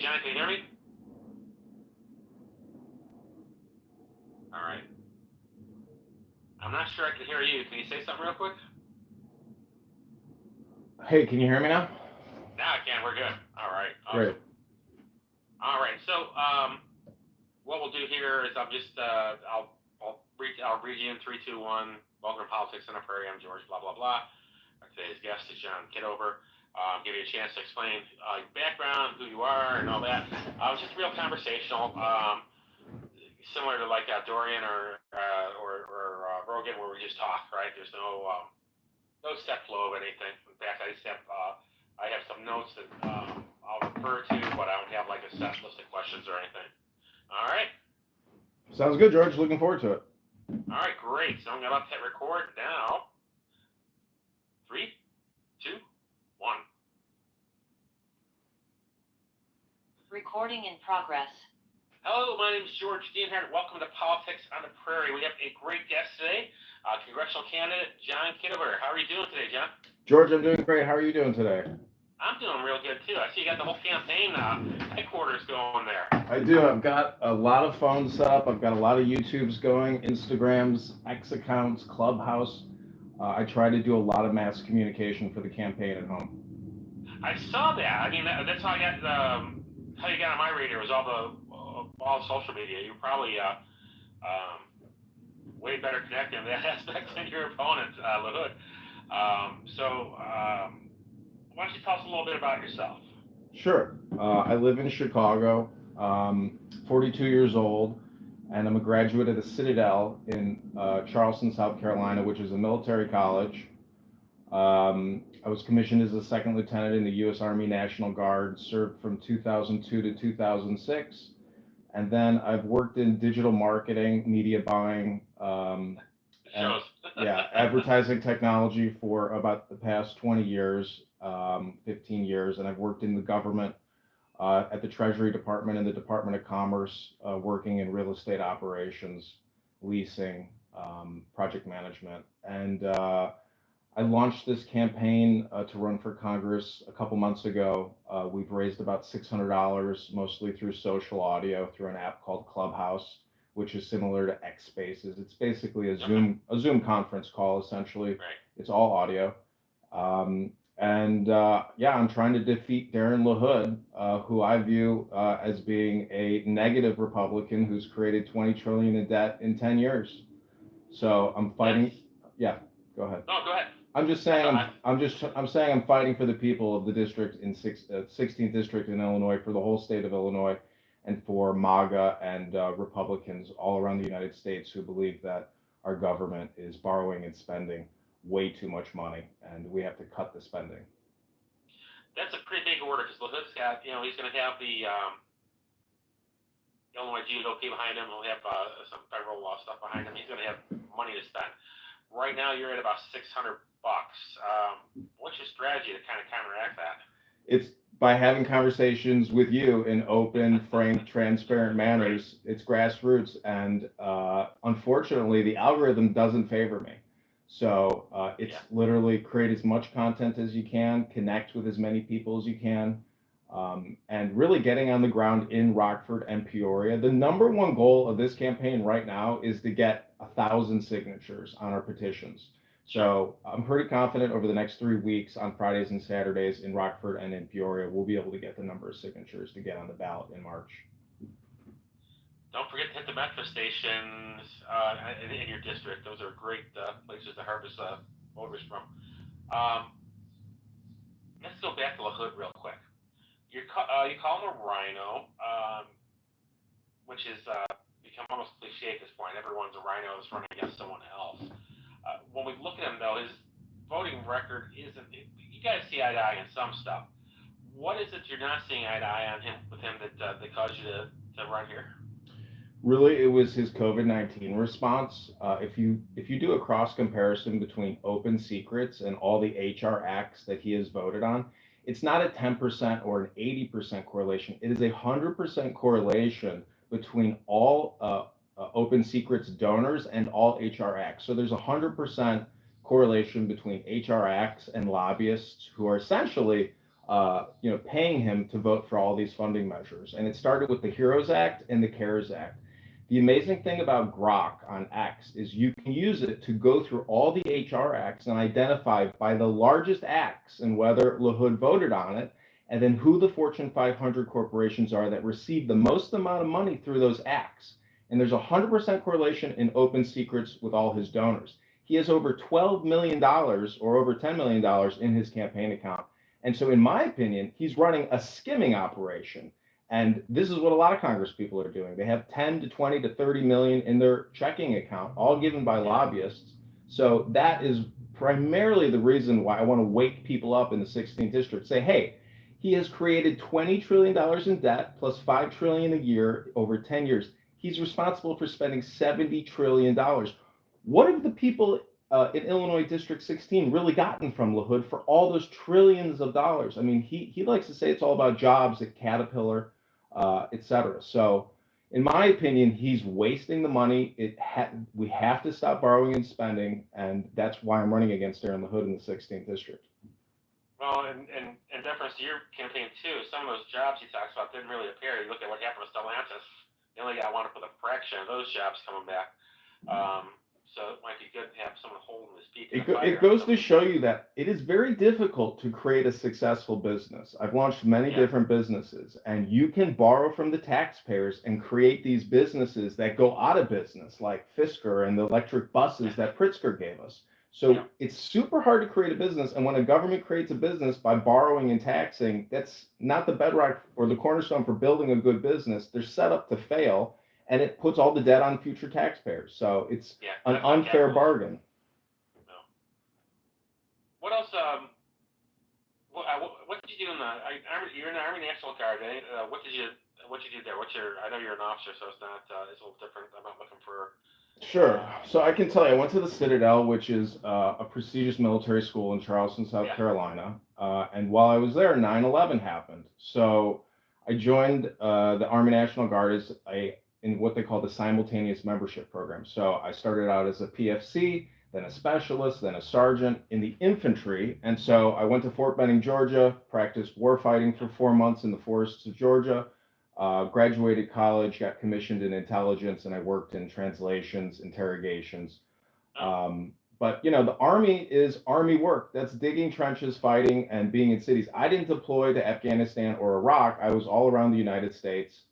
John, can you hear me? All right. I'm not sure I can hear you. Can you say something real quick? Hey, can you hear me now? Now I can. We're good. All right. Great. Awesome. All right. So, what we'll do here is I'll read you in 3, 2, 1. Welcome to Politics on the Prairie. I'm George. Blah blah blah. Today's guest is John Kitover. Give you a chance to explain your background, who you are, and all that. It's just real conversational, similar to like Dorian or Rogan, where we just talk. Right? There's no set flow of anything. In fact, I have some notes that I'll refer to, but I don't have like a set list of questions or anything. All right. Sounds good, George. Looking forward to it. All right, great. So I'm gonna hit record now. 3, 2, 1. Recording in progress. Hello, my name is George Dienhardt. Welcome to Politics on the Prairie. We have a great guest today, congressional candidate John Kitover. How are you doing today, John? George, I'm doing great. How are you doing today? I'm doing real good too. I see you got the whole campaign headquarters going there. I do. I've got a lot of phones set up. I've got a lot of YouTubes going, Instagrams, X accounts, Clubhouse. I try to do a lot of mass communication for the campaign at home. I saw that. I mean, that's how I got how you got on my radar was all the social media. You're probably way better connected in that aspect than your opponent, LaHood. Why don't you tell us a little bit about yourself? Sure. I live in Chicago, 42 years old, and I'm a graduate of the Citadel in Charleston, South Carolina, which is a military college. I was commissioned as a second lieutenant in the U.S. Army National Guard, served from 2002 to 2006. And then I've worked in digital marketing, media buying, advertising technology for about the past 20 years, 15 years. And I've worked in the government at the Treasury Department and the Department of Commerce, working in real estate operations, leasing, project management. And I launched this campaign to run for Congress a couple months ago. We've raised about $600, mostly through social audio, through an app called Clubhouse, which is similar to X Spaces. It's basically a Zoom conference call, essentially. Right. It's all audio. I'm trying to defeat Darren LaHood, who I view as being a negative Republican who's created $20 trillion in debt in 10 years. So I'm fighting. Yeah, go ahead. No, go ahead. I'm just saying. I'm saying I'm fighting for the people of the district in 16th district in Illinois, for the whole state of Illinois, and for MAGA and Republicans all around the United States who believe that our government is borrowing and spending way too much money, and we have to cut the spending. That's a pretty big order, because LaHood's got, he's going to have the Illinois GOP behind him. He'll have some federal law stuff behind him. He's going to have money to spend. Right now, you're at about $600. What's your strategy to kind of counteract that? It's by having conversations with you in open, frank, transparent manners. It's grassroots, and unfortunately, the algorithm doesn't favor me. So literally create as much content as you can, connect with as many people as you can, and really getting on the ground in Rockford and Peoria. The number one goal of this campaign right now is to get 1,000 signatures on our petitions. So I'm pretty confident over the next 3 weeks, on Fridays and Saturdays in Rockford and in Peoria, we'll be able to get the number of signatures to get on the ballot in March. Don't forget to hit the metro stations in your district. Those are great places to harvest voters from. Let's go back to LaHood real quick. You call him a rhino, which is become almost cliche at this point. Everyone's a rhino that's running against someone else. When we look at him, though, his voting record isn't. You guys see eye to eye on some stuff. What is it you're not seeing eye to eye on with him that caused you to run here? Really, it was his COVID-19 response. If you do a cross comparison between open secrets and all the HR acts that he has voted on, it's not a 10% or an 80% correlation. It is a 100% correlation between all open secrets donors and all HR acts. So there's a 100% correlation between HR acts and lobbyists who are essentially paying him to vote for all these funding measures. And it started with the HEROES Act and the CARES Act. The amazing thing about Grok on X is you can use it to go through all the HR acts and identify by the largest acts and whether LaHood voted on it, and then who the Fortune 500 corporations are that receive the most amount of money through those acts. And there's a 100% correlation in open secrets with all his donors. He has over $12 million or over $10 million in his campaign account. And so, in my opinion, he's running a skimming operation. And this is what a lot of Congress people are doing. They have 10 to 20 to 30 million in their checking account, all given by lobbyists. So that is primarily the reason why I want to wake people up in the 16th district. Say, hey, he has created $20 trillion in debt plus $5 trillion a year over 10 years. He's responsible for spending $70 trillion. What have the people in Illinois District 16 really gotten from LaHood for all those trillions of dollars? I mean, he likes to say it's all about jobs at Caterpillar, et cetera. So, in my opinion, he's wasting the money. We have to stop borrowing and spending, and that's why I'm running against Aaron LaHood in the 16th district. Well, and in deference to your campaign too, some of those jobs he talks about didn't really appear. You look at what happened with Stellantis; they only got one up with a fraction of those jobs coming back. So it might be good to have someone holding his feet. It goes to show you that it is very difficult to create a successful business. I've launched many different businesses, and you can borrow from the taxpayers and create these businesses that go out of business, like Fisker and the electric buses that Pritzker gave us. So it's super hard to create a business, and when a government creates a business by borrowing and taxing, that's not the bedrock or the cornerstone for building a good business. They're set up to fail, and it puts all the debt on future taxpayers. So it's an unfair bargain. No. What else? What did you do in the Army? You're in the Army National Guard. What did you do there? I know you're an officer, so it's not. It's a little different. I'm not looking for. Sure. So I can tell you, I went to the Citadel, which is a prestigious military school in Charleston, South Carolina. And while I was there, 9/11 happened. So I joined the Army National Guard as in what they call the simultaneous membership program. So I started out as a PFC, then a specialist, then a sergeant in the infantry. And so I went to Fort Benning, Georgia, practiced warfighting for 4 months in the forests of Georgia. Graduated college, got commissioned in intelligence, and I worked in translations, interrogations. But the Army is Army work. That's digging trenches, fighting, and being in cities. I didn't deploy to Afghanistan or Iraq. I was all around the United States.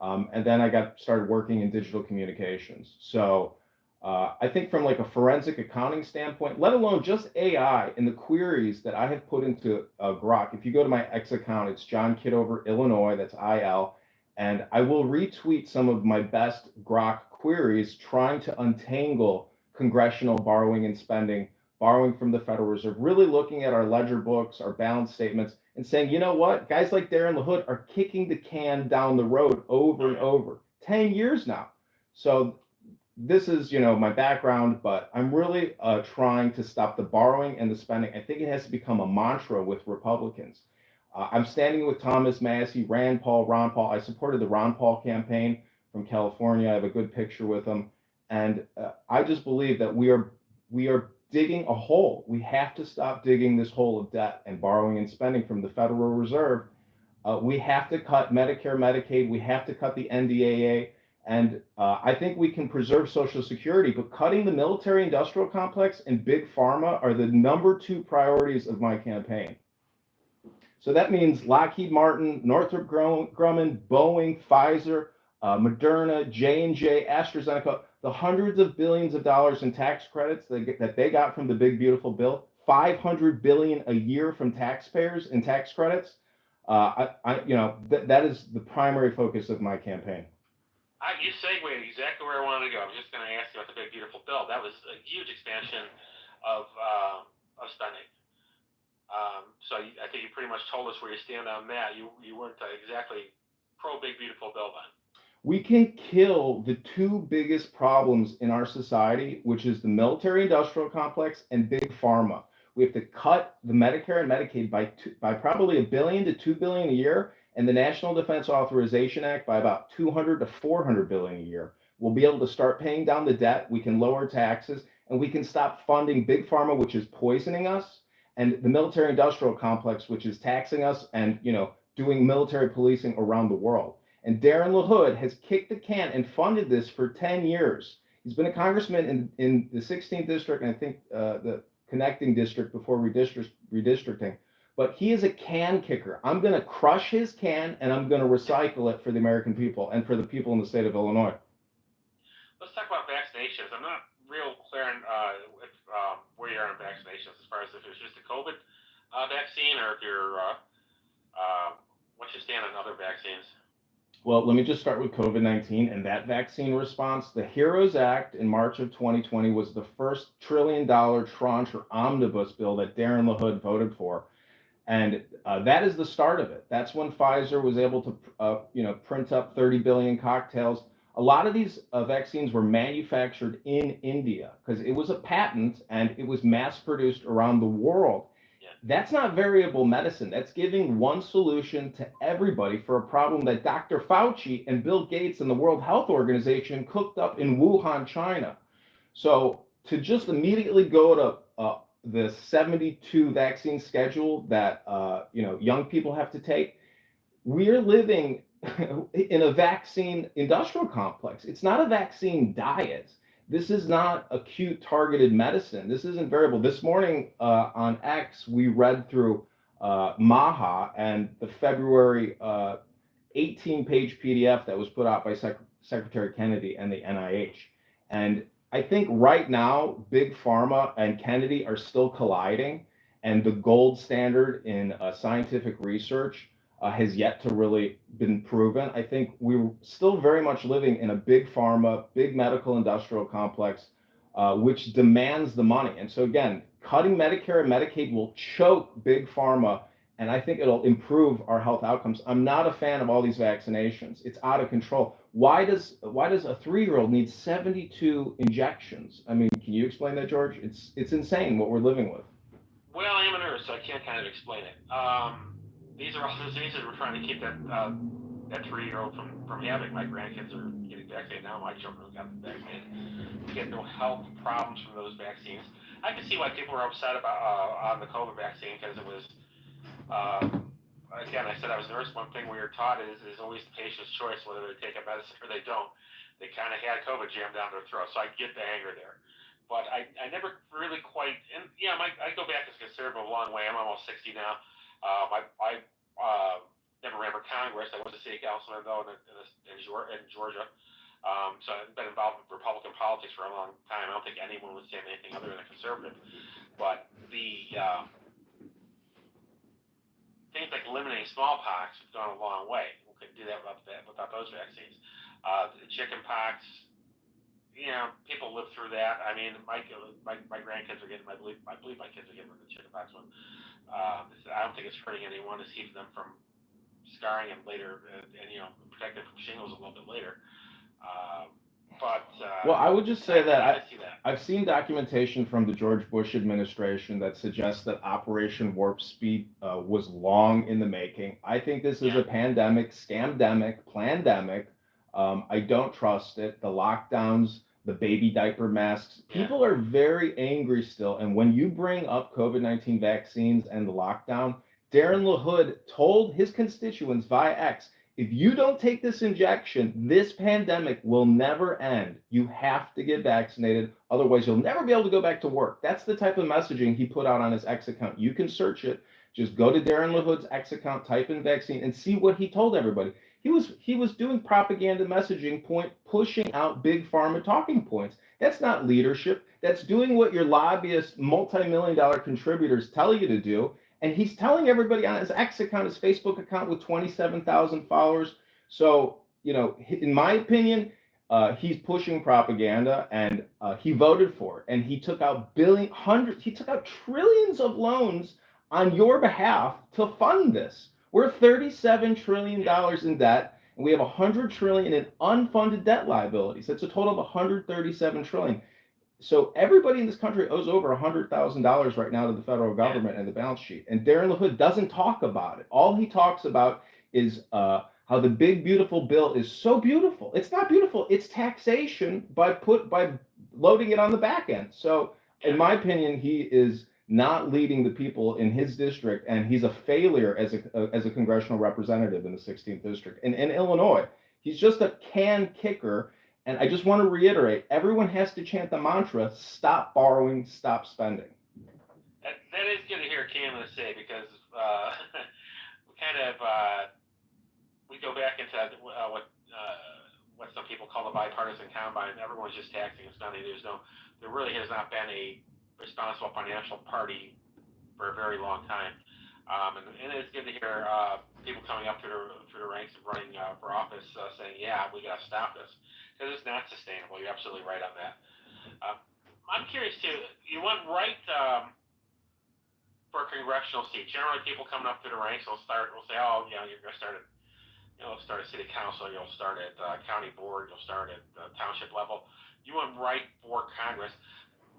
And then I started working in digital communications. So I think from like a forensic accounting standpoint, let alone just AI and the queries that I have put into Grok. If you go to my X account, it's John Kitover, Illinois, that's IL. And I will retweet some of my best Grok queries trying to untangle congressional borrowing and spending, borrowing from the Federal Reserve, really looking at our ledger books, our balance statements, and saying, you know what, guys like Darren LaHood are kicking the can down the road over and over, 10 years now. So this is, my background, but I'm really trying to stop the borrowing and the spending. I think it has to become a mantra with Republicans. I'm standing with Thomas Massie, Rand Paul, Ron Paul. I supported the Ron Paul campaign from California. I have a good picture with him. And I just believe that we are digging a hole. We have to stop digging this hole of debt and borrowing and spending from the Federal Reserve. We have to cut Medicare, Medicaid. We have to cut the NDAA. And I think we can preserve Social Security, but cutting the military-industrial complex and big pharma are the number 2 priorities of my campaign. So that means Lockheed Martin, Northrop Grumman, Boeing, Pfizer, Moderna, J&J, AstraZeneca, the hundreds of billions of dollars in tax credits that they got from the big beautiful bill, $500 billion a year from taxpayers in tax credits. That is the primary focus of my campaign. You segued exactly where I wanted to go. I was just going to ask you about the big beautiful bill. That was a huge expansion of spending. So I think you pretty much told us where you stand on that. You weren't exactly pro big beautiful bill then. We can kill the 2 biggest problems in our society, which is the military-industrial complex and big pharma. We have to cut the Medicare and Medicaid by probably $1 billion to $2 billion a year, and the National Defense Authorization Act by about $200 to $400 billion a year. We'll be able to start paying down the debt. We can lower taxes, and we can stop funding big pharma, which is poisoning us. and the military industrial complex, which is taxing us and, doing military policing around the world. And Darren LaHood has kicked the can and funded this for 10 years. He's been a congressman in the 16th district, and I think the connecting district before redistricting. But he is a can kicker. I'm going to crush his can, and I'm going to recycle it for the American people and for the people in the state of Illinois. Let's talk about vaccinations. I'm not real clear on where you are on vaccinations, as far as if it's just a COVID vaccine, or if you're what's your stand on other vaccines? Well, let me just start with COVID-19 and that vaccine response. The HEROES Act in March of 2020 was the first $1 trillion tranche or omnibus bill that Darren LaHood voted for. And that is the start of it. That's when Pfizer was able to, print up 30 billion cocktails. A lot of these vaccines were manufactured in India because it was a patent and it was mass produced around the world. That's not variable medicine. That's giving one solution to everybody for a problem that Dr. Fauci and Bill Gates and the World Health Organization cooked up in Wuhan, China. So to just immediately go to the 72 vaccine schedule that young people have to take, we're living in a vaccine industrial complex. It's not a vaccine diet. This is not acute targeted medicine. This isn't variable. This morning on X, we read through MAHA and the February 18-page PDF that was put out by Secretary Kennedy and the NIH. And I think right now, Big Pharma and Kennedy are still colliding, and the gold standard in scientific research has yet to really been proven. I think we're still very much living in a big pharma, big medical industrial complex, which demands the money. And so again, cutting Medicare and Medicaid will choke big pharma, and I think it'll improve our health outcomes. I'm not a fan of all these vaccinations. It's out of control. Why does a 3-year-old need 72 injections? I mean, can you explain that, George? It's insane what we're living with. Well, I am a nurse, so I can't kind of explain it. These are all diseases we're trying to keep that 3-year-old from having. My grandkids are getting vaccinated now. My children got vaccinated. We get no health problems from those vaccines. I can see why people were upset about on the COVID vaccine, because it was, again, I said I was a nurse. One thing we were taught is always the patient's choice whether they take a medicine or they don't. They kind of had COVID jammed down their throat, so I get the anger there. But I never really quite, and yeah, I go back as a conservative a long way. I'm almost 60 now. I never ran for Congress. I was a city councilman, though, in Georgia. So I've been involved with Republican politics for a long time. I don't think anyone would say anything other than a conservative. But the things like eliminating smallpox have gone a long way. We couldn't do that without those vaccines. The chicken pox, people live through that. I mean, my grandkids are getting, I believe my kids are getting the chicken pox one. I don't think it's hurting anyone. It's keeping them from scarring and later, protect them from shingles a little bit later. Well, I would just say that I've seen documentation from the George Bush administration that suggests that Operation Warp Speed was long in the making. I think this is a pandemic, scamdemic, plandemic. I don't trust it. The lockdowns, the baby diaper masks, people are very angry still. And when you bring up COVID-19 vaccines and the lockdown, Darren LaHood told his constituents via X, if you don't take this injection, this pandemic will never end. You have to get vaccinated. Otherwise, you'll never be able to go back to work. That's the type of messaging he put out on his X account. You can search it. Just go to Darren LaHood's X account, type in vaccine, and see what he told everybody. He was doing propaganda messaging, pushing out big pharma talking points. That's not leadership. That's doing what your lobbyist, multi-million-dollar contributors tell you to do. And he's telling everybody on his X account, his Facebook account with 27,000 followers. So, in my opinion, he's pushing propaganda, and he voted for it. And he took out he took out trillions of loans on your behalf to fund this. We're $37 trillion in debt, and we have $100 trillion in unfunded debt liabilities. That's a total of $137 trillion. So everybody in this country owes over $100,000 right now to the federal government and the balance sheet. And Darren LaHood doesn't talk about it. All he talks about is how the big beautiful bill is so beautiful. It's not beautiful. It's taxation by loading it on the back end. So in my opinion, he is not leading the people in his district, and he's a failure as a congressional representative in the 16th district. And in Illinois, he's just a can kicker. And I just want to reiterate, everyone has to chant the mantra: stop borrowing, stop spending. That is good to hear Cam say, because we kind of we go back into what some people call the bipartisan combine. Everyone's just taxing and spending. There really has not been a responsible financial party for a very long time. And it's good to hear people coming up through the ranks and running for office saying, yeah, we got to stop this, because it's not sustainable. You're absolutely right on that. I'm curious too. You went right for a congressional seat. Generally, people coming up through the ranks will say, oh, you're going to start at start at city council, you'll start at county board, you'll start at township level. You went right for Congress.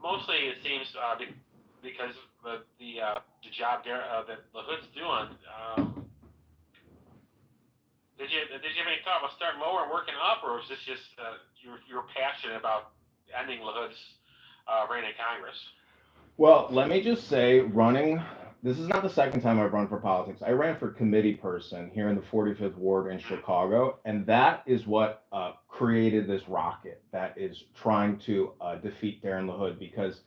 Mostly, it seems because the job there that LaHood's doing. Did you have any thought about starting lower and working up, or was this just you were passionate about ending LaHood's reign in Congress? Well, let me just say, this is not the second time I've run for politics. I ran for committee person here in the 45th Ward in Chicago, and that is what created this rocket that is trying to defeat Darren LaHood, because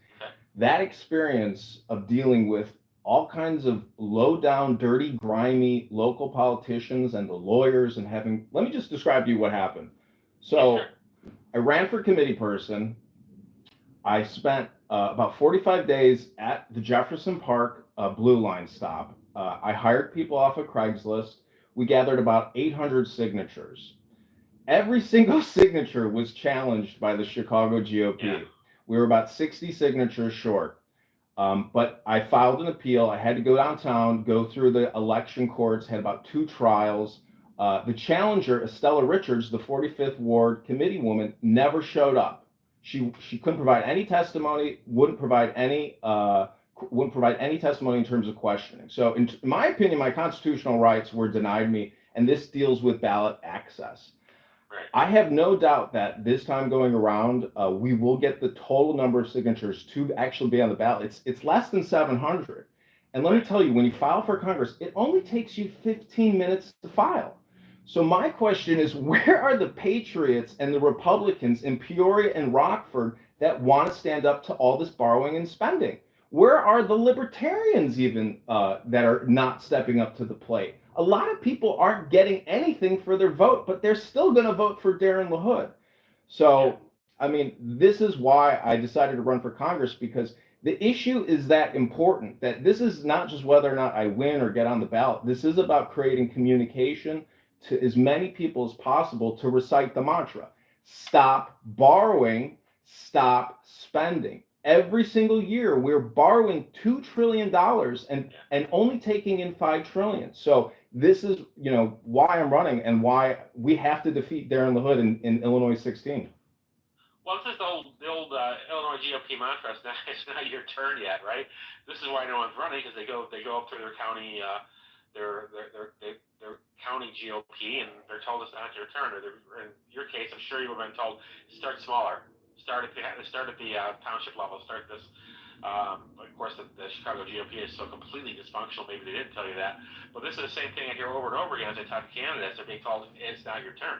that experience of dealing with all kinds of low-down, dirty, grimy local politicians and the lawyers, and let me just describe to you what happened. So I ran for committee person. I spent about 45 days at the Jefferson Park Blue Line stop. I hired people off of Craigslist. We gathered about 800 signatures. Every single signature was challenged by the Chicago GOP. Yeah. We were about 60 signatures short. But I filed an appeal. I had to go downtown, go through the election courts, had about 2 trials. The challenger, Estella Richards, the 45th Ward committee woman, never showed up. She couldn't provide any testimony, wouldn't provide any testimony in terms of questioning. So in my opinion, my constitutional rights were denied me, and this deals with ballot access. Right. I have no doubt that this time going around, we will get the total number of signatures to actually be on the ballot. It's less than 700. And let me tell you, when you file for Congress, it only takes you 15 minutes to file. So my question is, where are the patriots and the Republicans in Peoria and Rockford that want to stand up to all this borrowing and spending? Where are the libertarians even that are not stepping up to the plate? A lot of people aren't getting anything for their vote, but they're still going to vote for Darren LaHood. So, I mean, this is why I decided to run for Congress, because the issue is that important, that this is not just whether or not I win or get on the ballot. This is about creating communication to as many people as possible to recite the mantra: stop borrowing, stop spending. Every single year, we're borrowing $2 trillion and only taking in $5 trillion. So this is, why I'm running and why we have to defeat Darren LaHood in Illinois 16. Well, this is the old Illinois GOP mantra. It's not your turn yet, right? This is why no one's running, because they go up to their county their county GOP, and they're told it's not your turn. Or in your case, I'm sure you would have been told, start smaller. Start at the township level. Start this. Of course, the Chicago GOP is so completely dysfunctional. Maybe they didn't tell you that. But this is the same thing I hear over and over again as I talk to candidates. They're being told it's not your turn.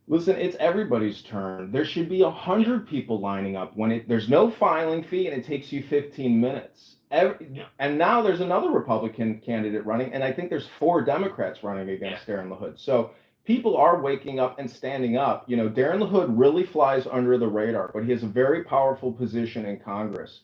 Listen, it's everybody's turn. There should be 100 people lining up there's no filing fee and it takes you 15 minutes. And now there's another Republican candidate running, and I think there's 4 Democrats running against Darren LaHood. So people are waking up and standing up. Darren LaHood really flies under the radar, but he has a very powerful position in Congress.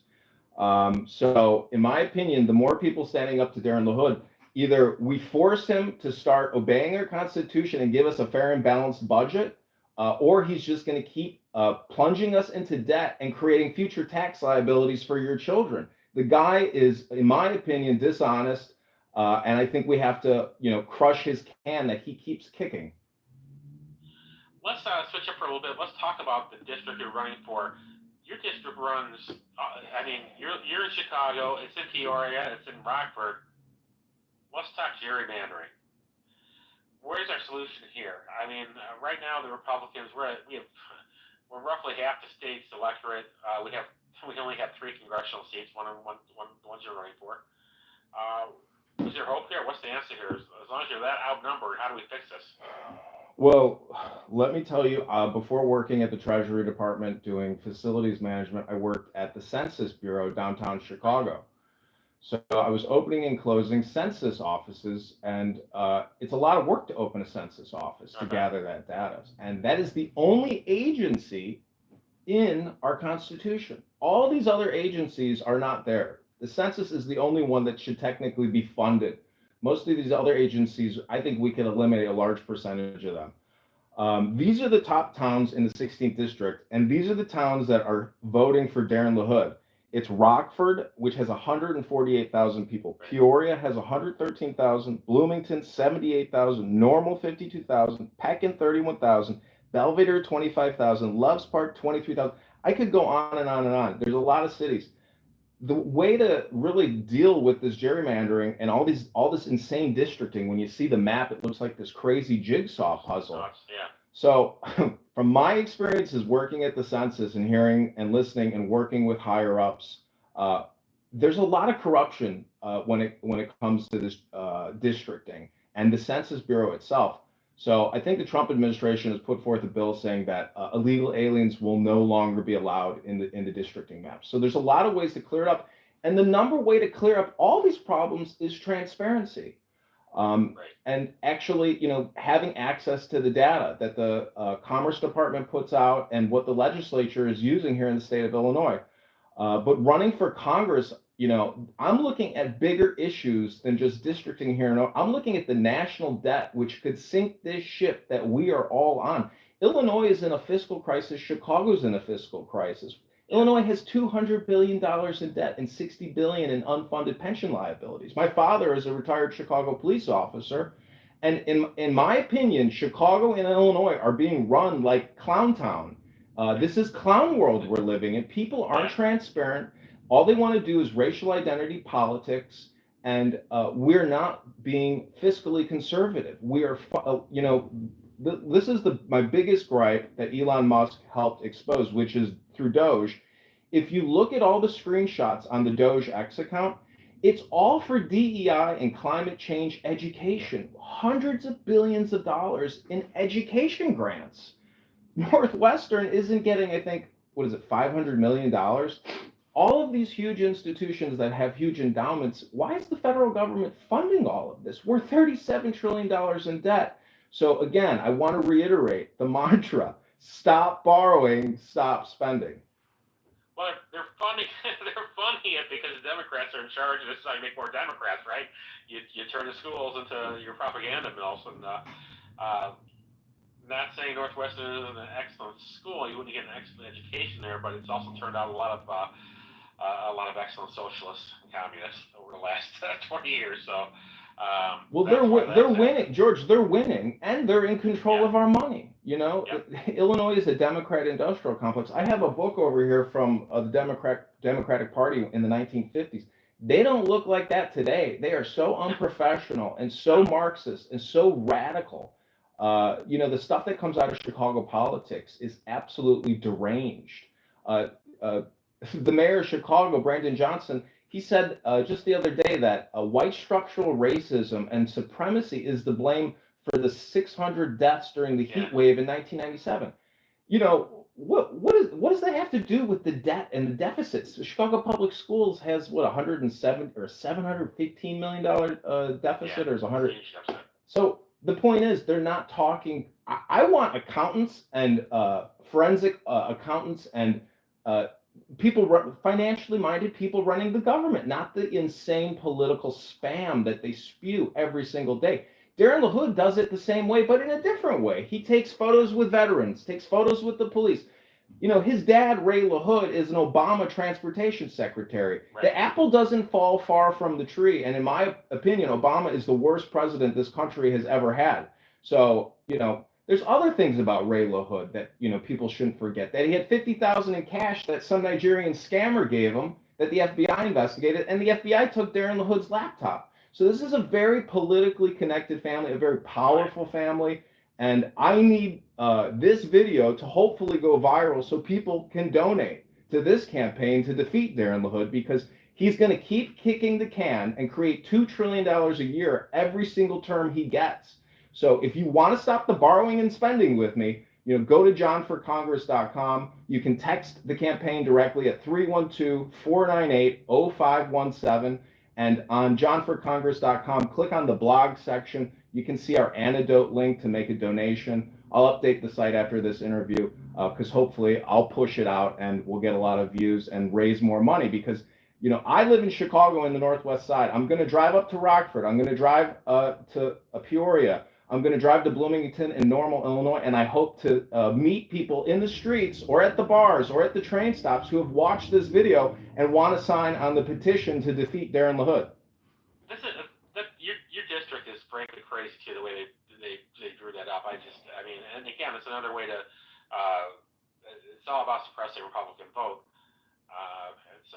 So in my opinion, the more people standing up to Darren LaHood, either we force him to start obeying our Constitution and give us a fair and balanced budget, or he's just going to keep plunging us into debt and creating future tax liabilities for your children. The guy is, in my opinion, dishonest, and I think we have to, crush his can that he keeps kicking. Let's switch up for a little bit. Let's talk about the district you're running for. Your district runs, you're in Chicago, it's in Peoria, it's in Rockford. Let's talk gerrymandering. Where's our solution here? Right now the Republicans, we're roughly half the state's electorate. We have we only have 3 congressional seats, one the ones you're running for. Is there hope here? What's the answer here? As long as you're that outnumbered, how do we fix this? Well, let me tell you, before working at the Treasury Department doing facilities management, I worked at the Census Bureau downtown Chicago. So I was opening and closing census offices, and it's a lot of work to open a census office to gather that data. And that is the only agency in our Constitution. All these other agencies are not there. The census is the only one that should technically be funded. Most of these other agencies, I think we can eliminate a large percentage of them. These are the top towns in the 16th district, and these are the towns that are voting for Darren LaHood. It's Rockford, which has 148,000 people. Peoria has 113,000. Bloomington, 78,000. Normal, 52,000. Pekin, 31,000. Belvedere, 25,000. Loves Park, 23,000. I could go on and on and on. There's a lot of cities. The way to really deal with this gerrymandering and all this insane districting, when you see the map, it looks like this crazy jigsaw puzzle. Yeah. So from my experiences working at the census and hearing and listening and working with higher ups, there's a lot of corruption when it comes to this districting and the Census Bureau itself. So I think the Trump administration has put forth a bill saying that illegal aliens will no longer be allowed in the districting maps. So there's a lot of ways to clear it up, and the number way to clear up all these problems is transparency. And actually, having access to the data that the Commerce Department puts out and what the legislature is using here in the state of Illinois. But running for Congress, I'm looking at bigger issues than just districting here. I'm looking at the national debt, which could sink this ship that we are all on. Illinois is in a fiscal crisis. Chicago's in a fiscal crisis. Illinois has $200 billion in debt and $60 billion in unfunded pension liabilities. My father is a retired Chicago police officer, and in my opinion, Chicago and Illinois are being run like Clown Town. This is clown world we're living in. People aren't transparent. All they want to do is racial identity politics, and we're not being fiscally conservative. We are, this is my biggest gripe that Elon Musk helped expose, which is through Doge. If you look at all the screenshots on the Doge X account, it's all for DEI and climate change education. Hundreds of billions of dollars in education grants. Northwestern isn't getting, I think, $500 million? All of these huge institutions that have huge endowments, why is the federal government funding all of this? We're $37 trillion in debt. So again, I want to reiterate the mantra: stop borrowing, stop spending. Well, they're funding it because the Democrats are in charge, and this is how you make more Democrats, right? You turn the schools into your propaganda mills, and not saying Northwestern isn't an excellent school. You wouldn't get an excellent education there, but it's also turned out a lot of excellent socialists and communists over the last 20 years. So. Well, they're winning, George. They're winning, and they're in control of our money. Illinois is a Democrat industrial complex. I have a book over here from the Democratic Party in the 1950s. They don't look like that today. They are so unprofessional and so Marxist and so radical. The stuff that comes out of Chicago politics is absolutely deranged. The mayor of Chicago, Brandon Johnson, he said just the other day that white structural racism and supremacy is the blame for the 600 deaths during the heat wave in 1997. What does that have to do with the debt and the deficits? The Chicago Public Schools has 107 or $715 million deficit, or is 100. So the point is, they're not talking. I want accountants and forensic accountants and financially minded people running the government, not the insane political spam that they spew every single day. Darren LaHood does it the same way, but in a different way. He takes photos with veterans, takes photos with the police. His dad, Ray LaHood, is an Obama transportation secretary. Right. The apple doesn't fall far from the tree. And in my opinion, Obama is the worst president this country has ever had. So, there's other things about Ray LaHood that, people shouldn't forget. That he had $50,000 in cash that some Nigerian scammer gave him that the FBI investigated, and the FBI took Darren LaHood's laptop. So this is a very politically connected family, a very powerful family, and I need this video to hopefully go viral so people can donate to this campaign to defeat Darren LaHood, because he's going to keep kicking the can and create $2 trillion a year every single term he gets. So if you want to stop the borrowing and spending with me, go to johnforcongress.com. You can text the campaign directly at 312-498-0517. And on johnforcongress.com, click on the blog section. You can see our antidote link to make a donation. I'll update the site after this interview because hopefully I'll push it out and we'll get a lot of views and raise more money, because I live in Chicago in the Northwest Side. I'm going to drive up to Rockford. I'm going to drive to Peoria. I'm going to drive to Bloomington and Normal, Illinois, and I hope to meet people in the streets or at the bars or at the train stops who have watched this video and want to sign on the petition to defeat Darren LaHood. Your district is frankly crazy too, the way they drew that up. And again, it's another way to. It's all about suppressing Republican vote. So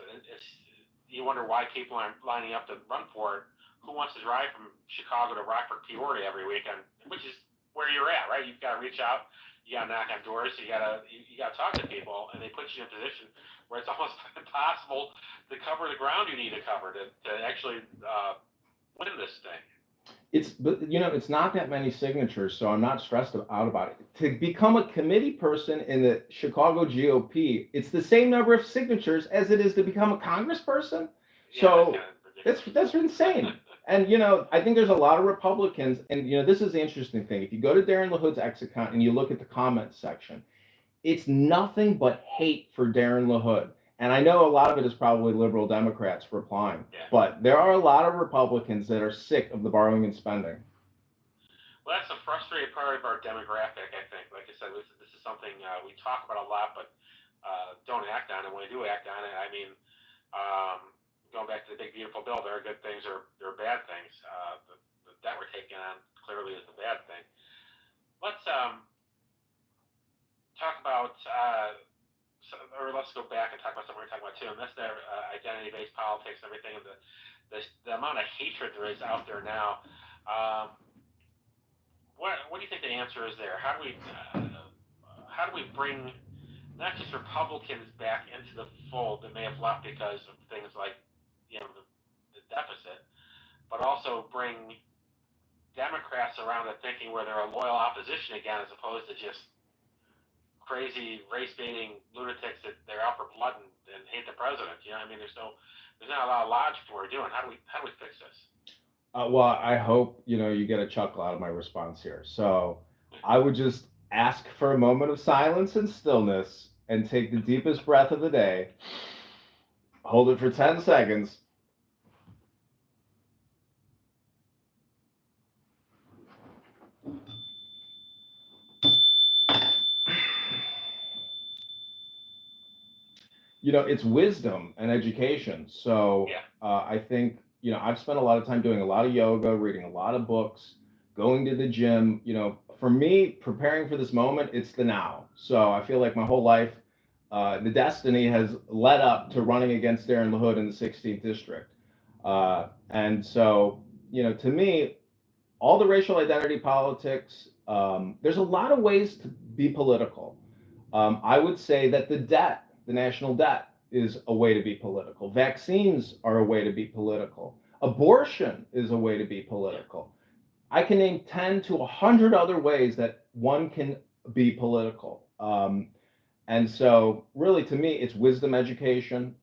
you wonder why people aren't lining up to run for it. Who wants to drive from Chicago to Rockford, Peoria every weekend, which is where you're at, right? You've got to reach out, you got to knock on doors, you got to talk to people, and they put you in a position where it's almost impossible to cover the ground you need to cover to actually win this thing. It's not that many signatures, so I'm not stressed out about it. To become a committee person in the Chicago GOP, it's the same number of signatures as it is to become a congressperson. So that's insane. And, I think there's a lot of Republicans, and, this is the interesting thing. If you go to Darren LaHood's X account and you look at the comments section, it's nothing but hate for Darren LaHood. And I know a lot of it is probably liberal Democrats replying, but there are a lot of Republicans that are sick of the borrowing and spending. Well, that's a frustrating part of our demographic, I think. Like I said, this is something we talk about a lot, but don't act on it. When we do act on it, going back to the big beautiful bill, there are good things, there are bad things. The debt we're taking on clearly is the bad thing. Let's talk about, let's go back and talk about something we're talking about too, and that's their identity-based politics and everything, and the amount of hatred there is out there now. What do you think the answer is there? How do we bring not just Republicans back into the fold that may have left because of things like the deficit, but also bring Democrats around to thinking where they're a loyal opposition again, as opposed to just crazy race-baiting lunatics that they're out for blood and hate the president. There's not a lot of logic to what we're doing. How do we fix this? Well, I hope you get a chuckle out of my response here. So I would just ask for a moment of silence and stillness and take the deepest breath of the day. Hold it for 10 seconds. It's wisdom and education. So I think, I've spent a lot of time doing a lot of yoga, reading a lot of books, going to the gym. For me, preparing for this moment, it's the now. So I feel like my whole life, the destiny has led up to running against Darren LaHood in the 16th District. And so, to me, all the racial identity politics, there's a lot of ways to be political. I would say that the national debt is a way to be political. Vaccines are a way to be political. Abortion is a way to be political. I can name 10 to 100 other ways that one can be political. And so really, to me, it's wisdom education,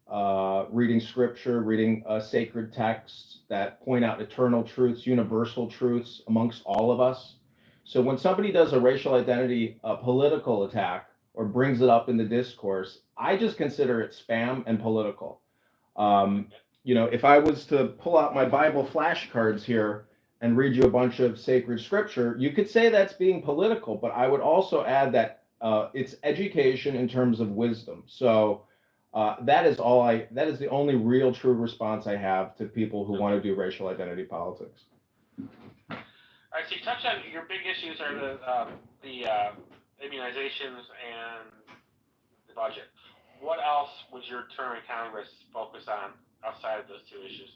reading scripture, reading sacred texts that point out eternal truths, universal truths amongst all of us. So when somebody does a racial identity political attack or brings it up in the discourse, I just consider it spam and political. If I was to pull out my Bible flashcards here and read you a bunch of sacred scripture, you could say that's being political, but I would also add that it's education in terms of wisdom. So that is the only real true response I have to people who want to do racial identity politics. All right, so you touched on your big issues are the immunizations and the budget. What else would your term in Congress focus on outside of those two issues?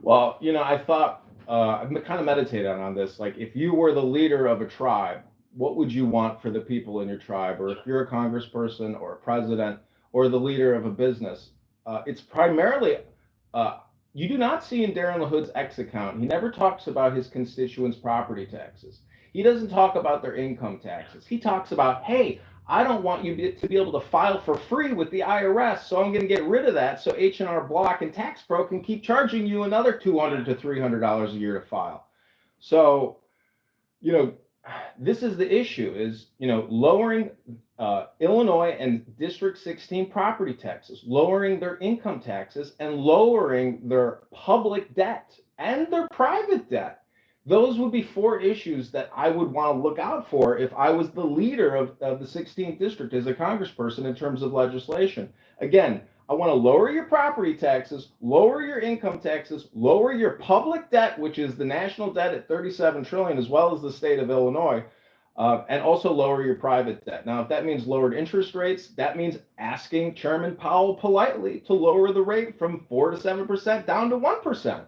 Well, I thought, I've kind of meditated on this. Like, if you were the leader of a tribe, what would you want for the people in your tribe? Or if you're a congressperson or a president, or the leader of a business. It's primarily, you do not see in Darren LaHood's X account, he never talks about his constituents' property taxes. He doesn't talk about their income taxes. He talks about, hey, I don't want you to be able to file for free with the IRS, so I'm going to get rid of that so H&R Block and Tax Pro can keep charging you another $200 to $300 a year to file. So, this is the issue is, lowering Illinois and District 16 property taxes, lowering their income taxes, and lowering their public debt and their private debt. Those would be 4 issues that I would want to look out for if I was the leader of the 16th district as a congressperson in terms of legislation. Again, I want to lower your property taxes, lower your income taxes, lower your public debt, which is the national debt at $37 trillion, as well as the state of Illinois, and also lower your private debt. Now, if that means lowered interest rates, that means asking Chairman Powell politely to lower the rate from 4 to 7% down to 1%.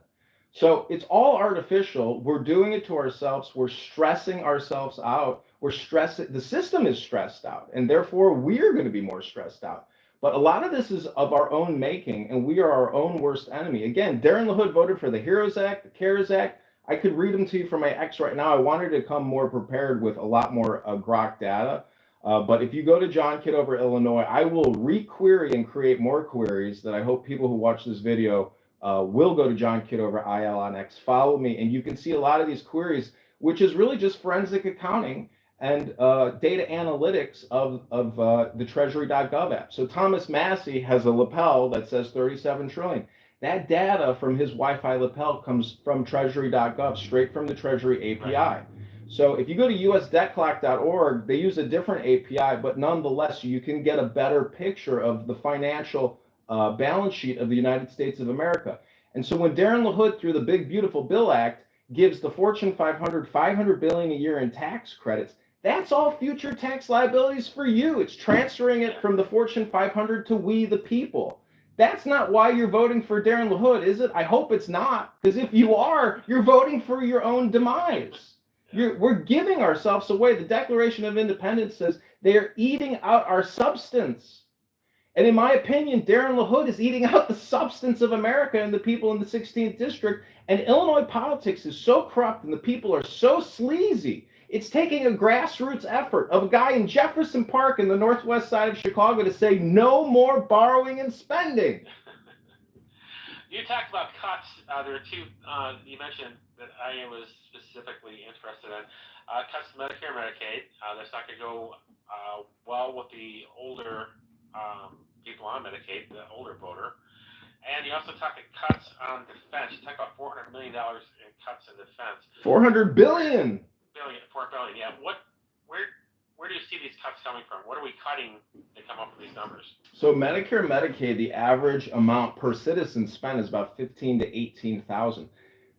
So it's all artificial. We're doing it to ourselves. We're stressing ourselves out. The system is stressed out, and therefore we're going to be more stressed out. But a lot of this is of our own making, and we are our own worst enemy. Again, Darren LaHood voted for the HEROES Act, the CARES Act. I could read them to you from my X right now. I wanted to come more prepared with a lot more grok data. But if you go to John Kitover, Illinois, I will re-query and create more queries that I hope people who watch this video will go to John Kitover IL on X, follow me, and you can see a lot of these queries, which is really just forensic accounting and data analytics of the Treasury.gov app. So Thomas Massey has a lapel that says 37 trillion. That data from his Wi-Fi lapel comes from Treasury.gov, straight from the Treasury API. Right. So if you go to usdebtclock.org, they use a different API, but nonetheless, you can get a better picture of the financial balance sheet of the United States of America. And so when Darren LaHood, through the Big Beautiful Bill Act, gives the Fortune 500 $500 billion a year in tax credits, that's all future tax liabilities for you. It's transferring it from the Fortune 500 to we the people. That's not why you're voting for Darren LaHood, is it? I hope it's not, because if you are, you're voting for your own demise. We're giving ourselves away. The Declaration of Independence says they are eating out our substance. And in my opinion, Darren LaHood is eating out the substance of America and the people in the 16th district. And Illinois politics is so corrupt and the people are so sleazy. It's taking a grassroots effort of a guy in Jefferson Park in the northwest side of Chicago to say no more borrowing and spending. You talked about cuts. There are 2 you mentioned that I was specifically interested in. Cuts to Medicare and Medicaid. That's not going to go well with the older people on Medicaid, the older voter. And you also talk about cuts on defense. You talk about $400 million in cuts in defense. $400 billion. $4 billion. Yeah. Where do you see these cuts coming from? What are we cutting to come up with these numbers? So Medicare and Medicaid, the average amount per citizen spent is about $15,000 to $18,000.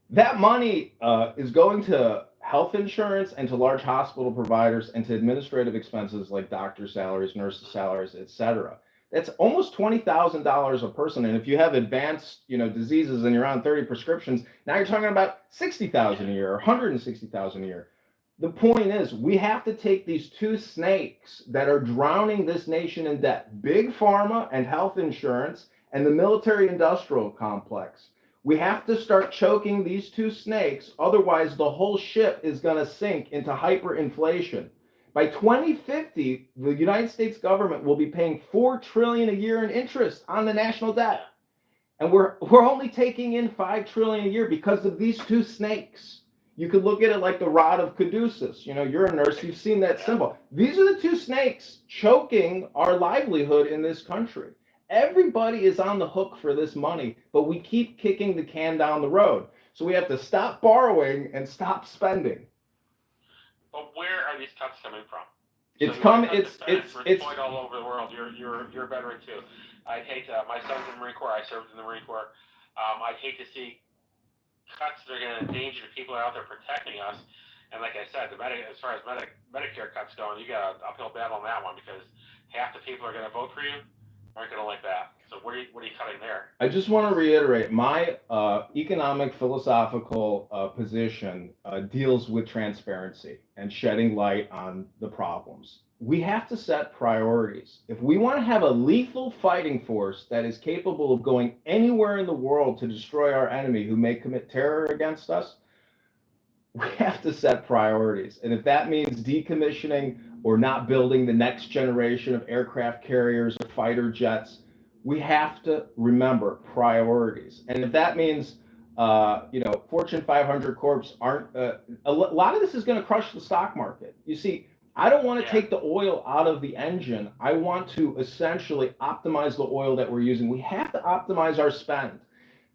That money is going to health insurance and to large hospital providers and to administrative expenses like doctor salaries, nurses' salaries, etc. That's almost $20,000 a person. And if you have advanced, diseases and you're on 30 prescriptions, now you're talking about $60,000 a year or $160,000 a year. The point is, we have to take these 2 snakes that are drowning this nation in debt, big pharma and health insurance and the military-industrial complex. We have to start choking these 2 snakes, otherwise the whole ship is going to sink into hyperinflation. By 2050, the United States government will be paying $4 trillion a year in interest on the national debt. And we're only taking in $5 trillion a year because of these 2 snakes. You could look at it like the rod of Caduceus. You're a nurse, you've seen that symbol. These are the 2 snakes choking our livelihood in this country. Everybody is on the hook for this money, but we keep kicking the can down the road. So we have to stop borrowing and stop spending. But where are these cuts coming from? It's point all over the world. You're a veteran too. I'd hate to. My son's in the Marine Corps. I served in the Marine Corps. I'd hate to see cuts that are going to endanger the people out there protecting us. And like I said, as far as Medicare cuts going, you got an uphill battle on that one because half the people are going to vote for you. aren't going to like that. So what are you cutting there? I just want to reiterate my economic philosophical position deals with transparency and shedding light on the problems. We have to set priorities. If we want to have a lethal fighting force that is capable of going anywhere in the world to destroy our enemy who may commit terror against us, we have to set priorities. And if that means decommissioning or not building the next generation of aircraft carriers or fighter jets, we have to remember priorities. And if that means, Fortune 500 corps aren't, a lot of this is going to crush the stock market. You see, I don't want to take the oil out of the engine. I want to essentially optimize the oil that we're using. We have to optimize our spend.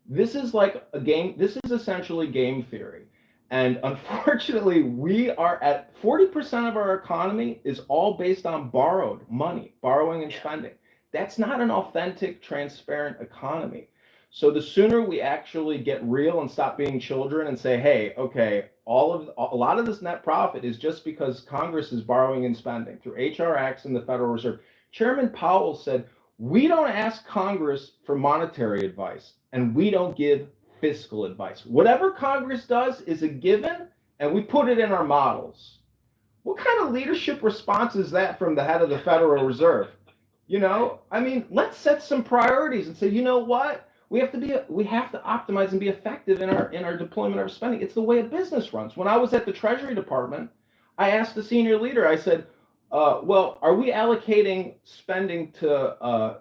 This is like a game. This is essentially game theory. And unfortunately, we are at 40% of our economy is all based on borrowed money, borrowing and spending. That's not an authentic, transparent economy. So the sooner we actually get real and stop being children and say, hey, okay, a lot of this net profit is just because Congress is borrowing and spending through HR acts and the Federal Reserve. Chairman Powell said, we don't ask Congress for monetary advice and we don't give fiscal advice. Whatever Congress does is a given and we put it in our models. What kind of leadership response is that from the head of the Federal Reserve? Let's set some priorities and say, you know what? We have to optimize and be effective in our deployment of our spending. It's the way a business runs. When I was at the Treasury Department, I asked the senior leader, I said, well, are we allocating spending to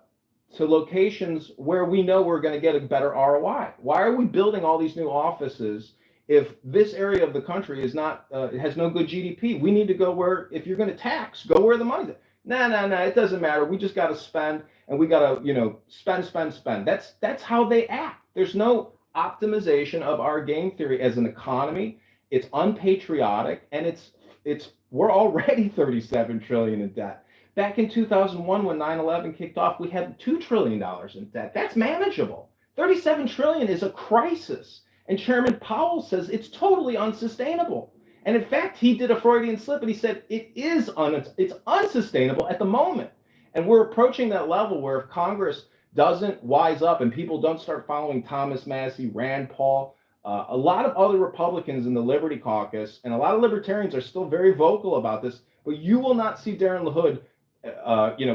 locations where we know we're going to get a better ROI? Why are we building all these new offices if this area of the country is not has no good GDP? We need to go where, if you're going to tax, go where the money's at. No, it doesn't matter. We just got to spend, and we got to, spend. That's how they act. There's no optimization of our game theory as an economy. It's unpatriotic, and we're already 37 trillion in debt. Back in 2001, when 9/11 kicked off, we had $2 trillion in debt. That's manageable. 37 trillion is a crisis. And Chairman Powell says it's totally unsustainable. And in fact, he did a Freudian slip and he said it's unsustainable at the moment. And we're approaching that level where if Congress doesn't wise up and people don't start following Thomas Massie, Rand Paul, a lot of other Republicans in the Liberty Caucus and a lot of libertarians are still very vocal about this, but you will not see Darren LaHood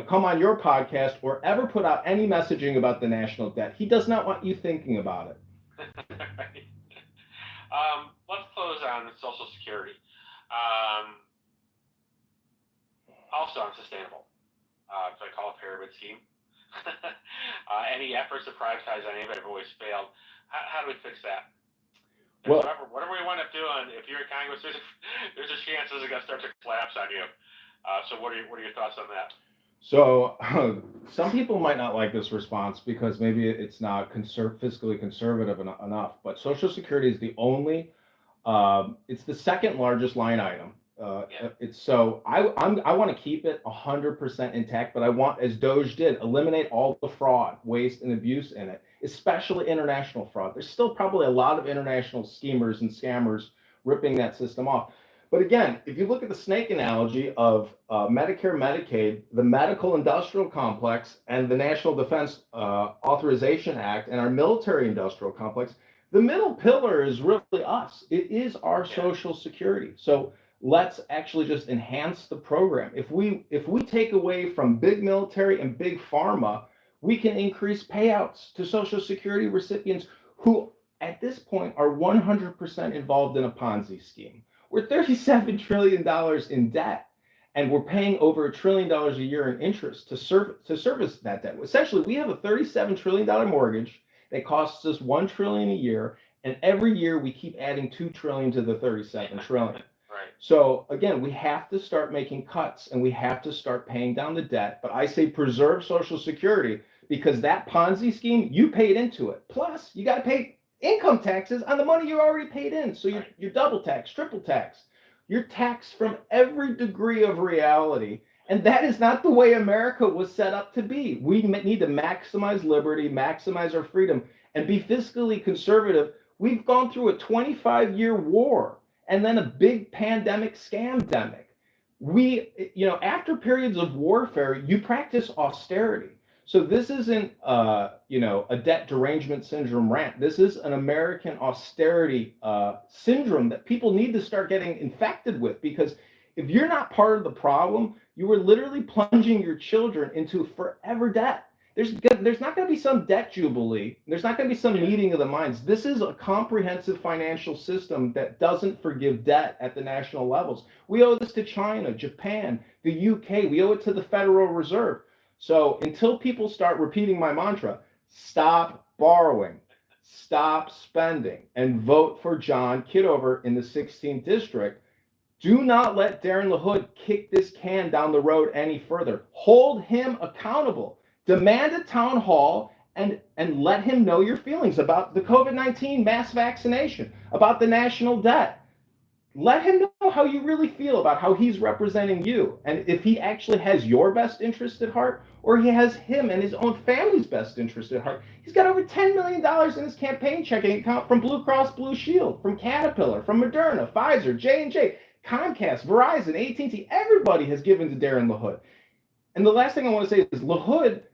come on your podcast or ever put out any messaging about the national debt. He does not want you thinking about it. Let's close on Social Security. Also unsustainable. So I call it a pyramid scheme. Any efforts to privatize any of it have always failed. How do we fix that? Well, whatever we wind up doing, if you're in Congress, there's a chance this is going to start to collapse on you. So what are your thoughts on that? So some people might not like this response because maybe it's not fiscally conservative enough, but Social Security is the only, it's the second largest line item. I want to keep it 100% intact, but I want, as Doge did, eliminate all the fraud, waste, and abuse in it, especially international fraud. There's still probably a lot of international schemers and scammers ripping that system off. But again, if you look at the snake analogy of Medicare, Medicaid, the medical industrial complex, and the National Defense Authorization Act, and our military industrial complex, the middle pillar is really us. It is our Social Security. So let's actually just enhance the program. If we take away from big military and big pharma, we can increase payouts to Social Security recipients who at this point are 100% involved in a Ponzi scheme. We're $37 trillion in debt, and we're paying over $1 trillion a year in interest to service that debt. Essentially, we have a $37 trillion mortgage that costs us $1 trillion a year, and every year we keep adding $2 trillion to the $37 trillion. Right. So again, we have to start making cuts, and we have to start paying down the debt. But I say preserve Social Security, because that Ponzi scheme, you paid into it. Plus, you got to pay income taxes on the money you already paid in. So you're double taxed, triple taxed. You're taxed from every degree of reality. And that is not the way America was set up to be. We need to maximize liberty, maximize our freedom, and be fiscally conservative. We've gone through a 25-year war and then a big pandemic scamdemic. After periods of warfare, you practice austerity. So this isn't, a debt derangement syndrome rant. This is an American austerity syndrome that people need to start getting infected with, because if you're not part of the problem, you are literally plunging your children into forever debt. There's not going to be some debt jubilee. There's not going to be some meeting of the minds. This is a comprehensive financial system that doesn't forgive debt at the national levels. We owe this to China, Japan, the UK. We owe it to the Federal Reserve. So until people start repeating my mantra, stop borrowing, stop spending, and vote for John Kitover in the 16th district, do not let Darren LaHood kick this can down the road any further. Hold him accountable. Demand a town hall and let him know your feelings about the COVID-19 mass vaccination, about the national debt. Let him know how you really feel about how he's representing you, and if he actually has your best interest at heart, or he has him and his own family's best interest at heart. He's got over $10 million in his campaign checking account from Blue Cross Blue Shield, from Caterpillar, from Moderna, Pfizer, J&J, Comcast, Verizon, AT&T. Everybody has given to Darren LaHood. And the last thing I want to say is LaHood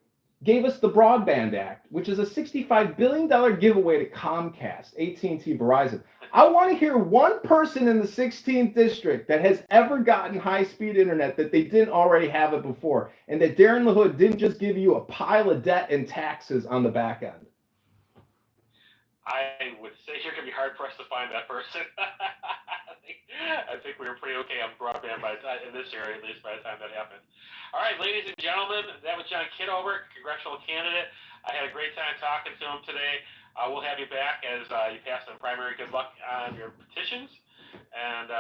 gave us the Broadband Act, which is a $65 billion giveaway to Comcast, AT&T, Verizon. I want to hear one person in the 16th district that has ever gotten high-speed internet that they didn't already have it before, and that Darren LaHood didn't just give you a pile of debt and taxes on the back end. I would say you're going to be hard-pressed to find that person. I think we were pretty okay on broadband by the time, in this area, at least by the time that happened. All right, ladies and gentlemen, that was John Kitover, congressional candidate. I had a great time talking to him today. We'll have you back as you pass the primary. Good luck on your petitions. And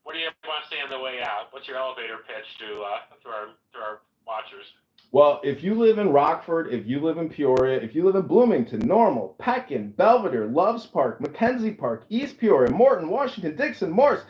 what do you want to say on the way out? What's your elevator pitch to our watchers? Well, if you live in Rockford, if you live in Peoria, if you live in Bloomington, Normal, Pekin, Belvedere, Loves Park, Mackenzie Park, East Peoria, Morton, Washington, Dixon, Morris,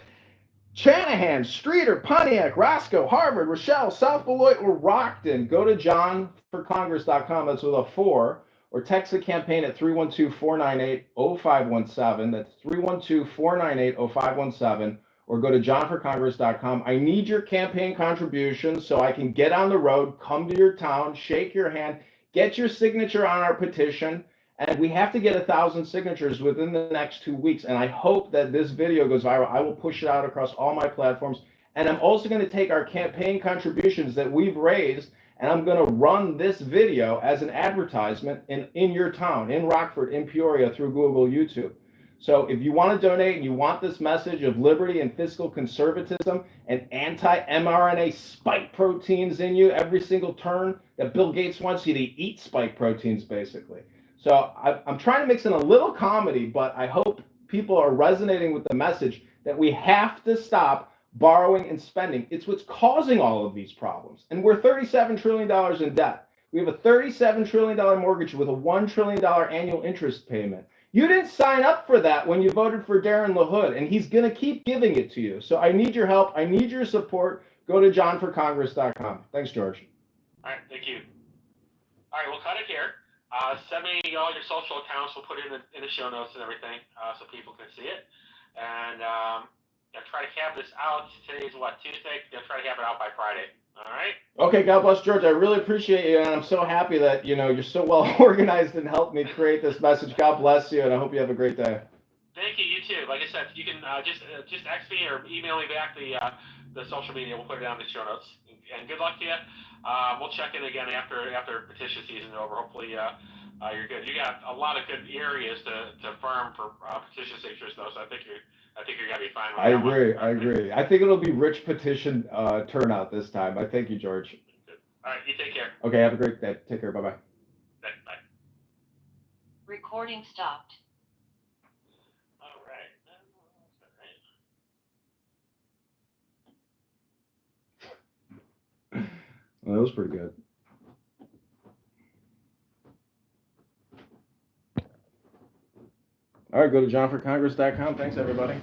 Chanahan, Streeter, Pontiac, Roscoe, Harvard, Rochelle, South Beloit, or Rockton, go to johnforcongress.com. That's with a 4. Or text the campaign at 312-498-0517. That's 312-498-0517. Or go to johnforcongress.com. I need your campaign contributions so I can get on the road, come to your town, shake your hand, get your signature on our petition. And we have to get 1,000 signatures within the next 2 weeks. And I hope that this video goes viral. I will push it out across all my platforms. And I'm also going to take our campaign contributions that we've raised, and I'm going to run this video as an advertisement in your town, in Rockford, in Peoria, through Google, YouTube. So if you want to donate and you want this message of liberty and fiscal conservatism and anti-mRNA spike proteins in you every single turn, that Bill Gates wants you to eat spike proteins, basically. So I'm trying to mix in a little comedy, but I hope people are resonating with the message that we have to stop borrowing and spending. It's what's causing all of these problems. And we're $37 trillion in debt. We have a $37 trillion mortgage with a $1 trillion annual interest payment. You didn't sign up for that when you voted for Darren LaHood, and he's going to keep giving it to you. So I need your help. I need your support. Go to johnforcongress.com. Thanks, George. All right, thank you. All right, we'll cut it here. Send me all your social accounts. We'll put it in the show notes and everything so people can see it. And I'll try to have this out. Today's Tuesday? I'll try to have it out by Friday. All right? Okay, God bless, George. I really appreciate you, and I'm so happy that, you're so well organized and helped me create this message. God bless you, and I hope you have a great day. Thank you. You too. Like I said, you can just text me or email me back the social media. We'll put it down in the show notes. And good luck to you. We'll check in again after petition season is over. Hopefully you're good. You got a lot of good areas to farm for petition signatures, though. So I think you're gonna be fine. I agree. I think it'll be rich petition turnout this time. I thank you, George. Good. All right. You take care. Okay. Have a great day. Take care. Bye-bye. Bye. Recording stopped. All right. Well, that was pretty good. All right, go to johnforcongress.com. Thanks, everybody.